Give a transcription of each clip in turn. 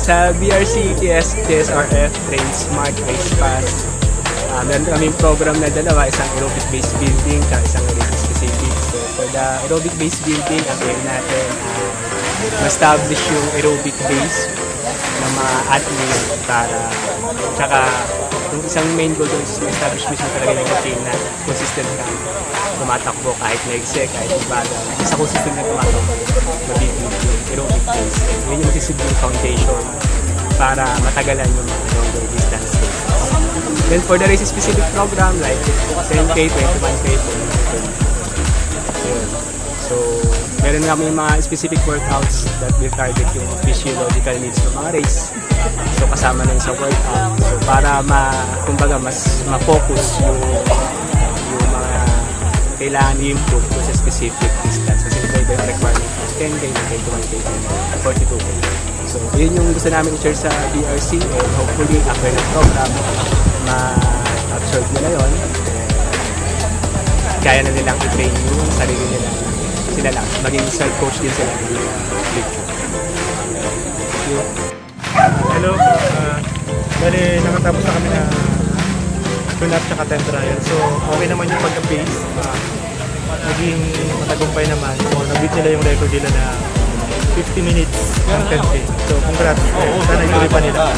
Sa BRC TSRF, Train Smart, Race Fast, meron kaming program na dalawa, isang aerobic-based building at isang race-specific. So for the aerobic-based building, ang aim natin ma-establish yung aerobic base ng mga athlete para tsaka yung isang main goal doon is ma-establish mismo talaga yung routine na consistent ka tumatakbo kahit naigse, kahit ibaga. Isa consistent na tumatakbo, mabibig yung aerobic base. And yun yung magsisilbi yung foundation para matagalan yung mga longer distance races. Then for the race-specific program like 10K, 21K, so meron nga yung mga specific workouts that will target yung physiological needs ng mga race. So kasama na yung sa workout. So para kumbaga mas ma-focus yung mga kailangan i-improve sa specific distance. Kasi ito yung requirement of 10K, 21K, 42K. So yun yung gusto namin i-share sa BRC and hopefully after ng program ma-absorb nila yun. Kaya na nilang i-train yung sarili nila. Sila lang, maging self-coach din sila in the future. Hello, bali nakatapos na kami na tune-up tsaka time trial. So okay naman yung pagka-pace. Naging matagumpay naman. So nag-beat nila yung record nila na 50 minutes ng 10K. So congrats. Sana ituloy pa nila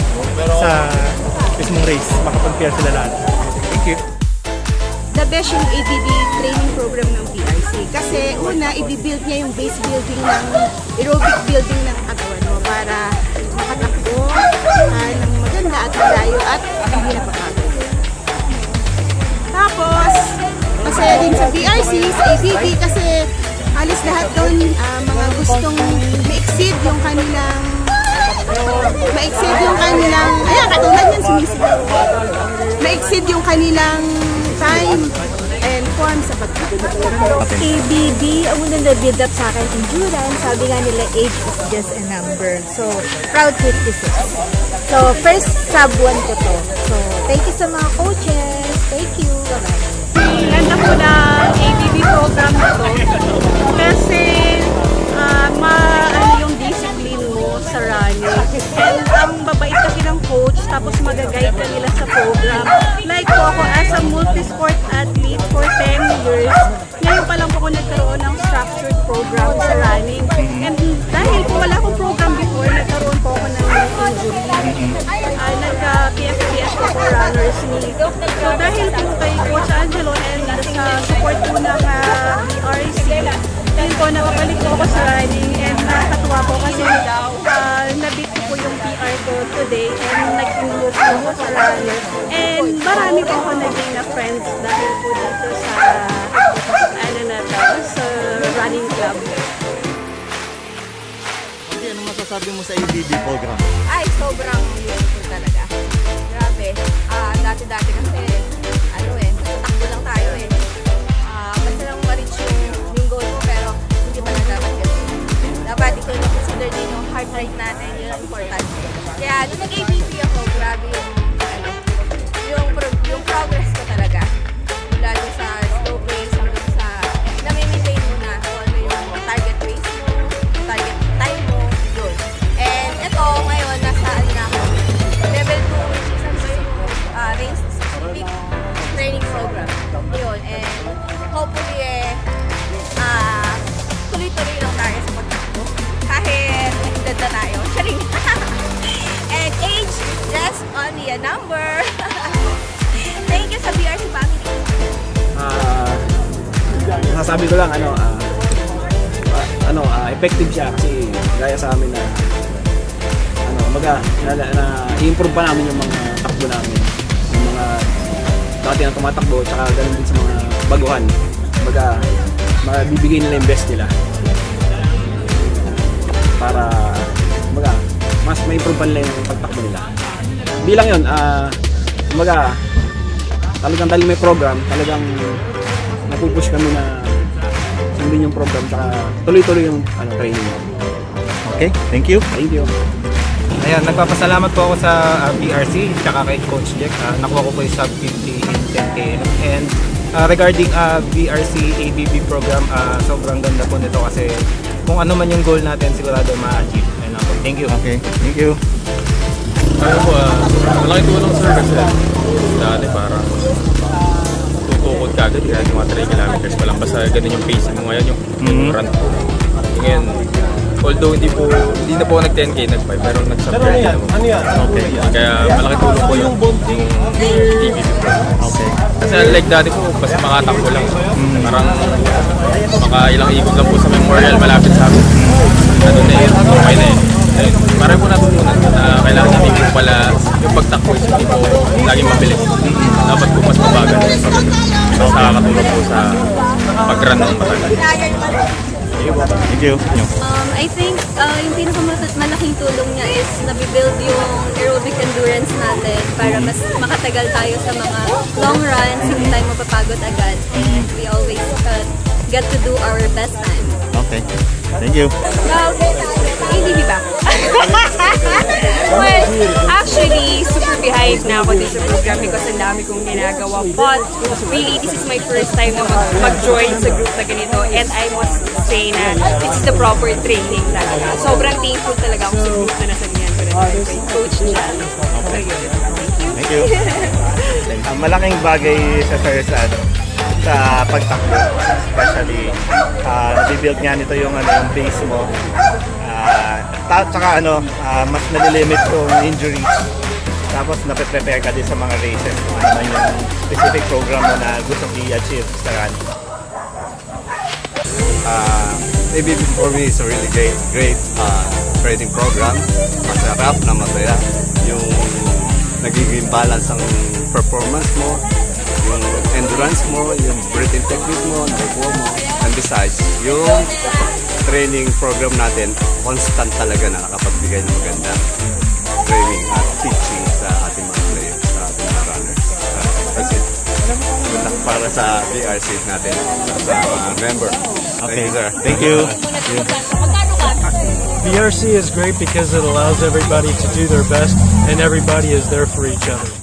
sa mismong race. Makapag-pair sila lahat. Thank you. The best yung ABB training program ng BRC. Kasi una, i-build niya yung base building ng aerobic building ng katawan mo para makatakbo ng maganda at malayo at hindi napapagod. Tapos, masaya din sa BRC, sa ABB kasi halos lahat doon mga gustong ma-exceed yung kanilang ayan, katulad yan sumisigaw. Ma-exceed yung kanilang time and form sa pagkakataon. ABB, ang muna na-build up sa akin, endurance. Sabi nga nila, age is just a number. So, proud 56. So, first sub-1 ko to. So, thank you sa mga coaches. Thank you. Bye-bye. Ganda po na ABB program na to. Kasi, ano yung discipline mo sa running. And ang babait kasi ng coach, tapos mag-guide ka nila sa program. Like po ako as a multi-sport athlete for 10 years, ngayon pa lang po ako nagkaroon ng structured program sa running. And dahil po wala akong program before, nagkaroon po ako ng injury. Nagka-PFPS po for runners meet. So dahil po kay Coach Angelo and sa support po ng BRC, dahil po nakabalik po ako sa running and nakakatuwa po kasi nabit ko yung PR ko today and nag-move po ako sa runner. And marami po ako naging na friends dahil po dito sa sa running club. Okay, ano masasabi mo sa ABB program? Ay, sobrang useful talaga. Grabe. Dati-dati kasi, takbo lang tayo eh. Basta lang ma-reach yung goal mo pero hindi pa lang dapat ganun. Dapat ikaw na-consider din yung heart rate natin, yun ang important. Kaya nung nag-ABB ako, grabe yung progress ko talaga. Lalo sa slow pace, hanggang sa nami-maintain mo na kung ano yung target pace mo, target time mo, yun. And ito, ngayon, nasa na ako. Level 2, which is race-specific training program. Yun, and hopefully, tuloy-tuloy lang tayo sa pagtakbo. Kahit edad na tayo. Charing! And age, just only a number. Thank you sa BRC family. Masasabi ko lang, effective siya kasi gaya sa amin na i-improve pa namin yung mga takbo namin. Yung mga dati na tumatakbo, tsaka ganun din sa mga baguhan. Mabibigay nila yung best nila. Para, mas ma-improve pa nila yung pagtakbo nila. Hindi lang yun, talagang dahil may program, talagang napupush kami na sundin yung program, tsaka tuloy-tuloy yung training. Okay, thank you. Thank you. Ayan, nagpapasalamat po ako sa BRC tsaka kay Coach Jack. Nakuha ko po yung sub 50 in 10K. And regarding BRC ABB program, sobrang ganda po nito kasi kung ano man yung goal natin, sigurado ma-achieve. Thank you. Okay, thank you. Ano po, malaki tulong sir kasi dati parang tutukod ka agad kahit mga 3 kilometers pa lang. Basta ganun yung pacing mo ngayon, yung run po. Ngayon, although hindi na po nag-10K, nag-5, pero nag-sub 30 naman. Okay. Kaya malaki tulong po yung TVB po. Okay. Kasi like dati po, basta makatakbo lang. Parang makailang ikot lang po sa memorial malapit sa amin. Ano na yun, okay na yun. Parang po natutunan na kailangan hindi po pala yung pagtakbo is hindi po laging mabilis. Dapat po mas mabagal. Mas nakakatulong po sa pag-run ng matagal. Thank you. I think yung pinakamalaking tulong niya is nabibuild yung aerobic endurance natin para mas makatagal tayo sa mga long runs, hindi tayo mapapagod agad. And we always get to do our best time. Okay. Thank you. ADB ba? Well, actually, super behind na ako din sa program because ang dami kong ginagawa. But really, this is my first time na mag-join sa group na ganito. And I must say na it's the proper training talaga. Sobrang thankful talaga ako sa group na nasalihan ko na kay Coach Jan. So yun. Thank you. Malaking bagay sa sa pagtakbo, especially nabibuild nga nito yung yung base mo. Tsaka mas nalilimit yung injuries. Tapos nape-prepare ka din sa mga races kung ano man yung specific program mo na gusto i-achieve sa run. ABB for me is a really great training program. Masarap na masaya. Yung nagiging balance ang performance mo, yung endurance mo, yung breathing technique mo, nakukuha mo. And besides, yung training program natin, constant talaga na nakapagbigay ng magandang training at teaching sa ating mga players, sa ating mga runners. That's it. Good luck para sa BRC natin, sa mga member. Okay, sir. Thank you. BRC is great because it allows everybody to do their best and everybody is there for each other.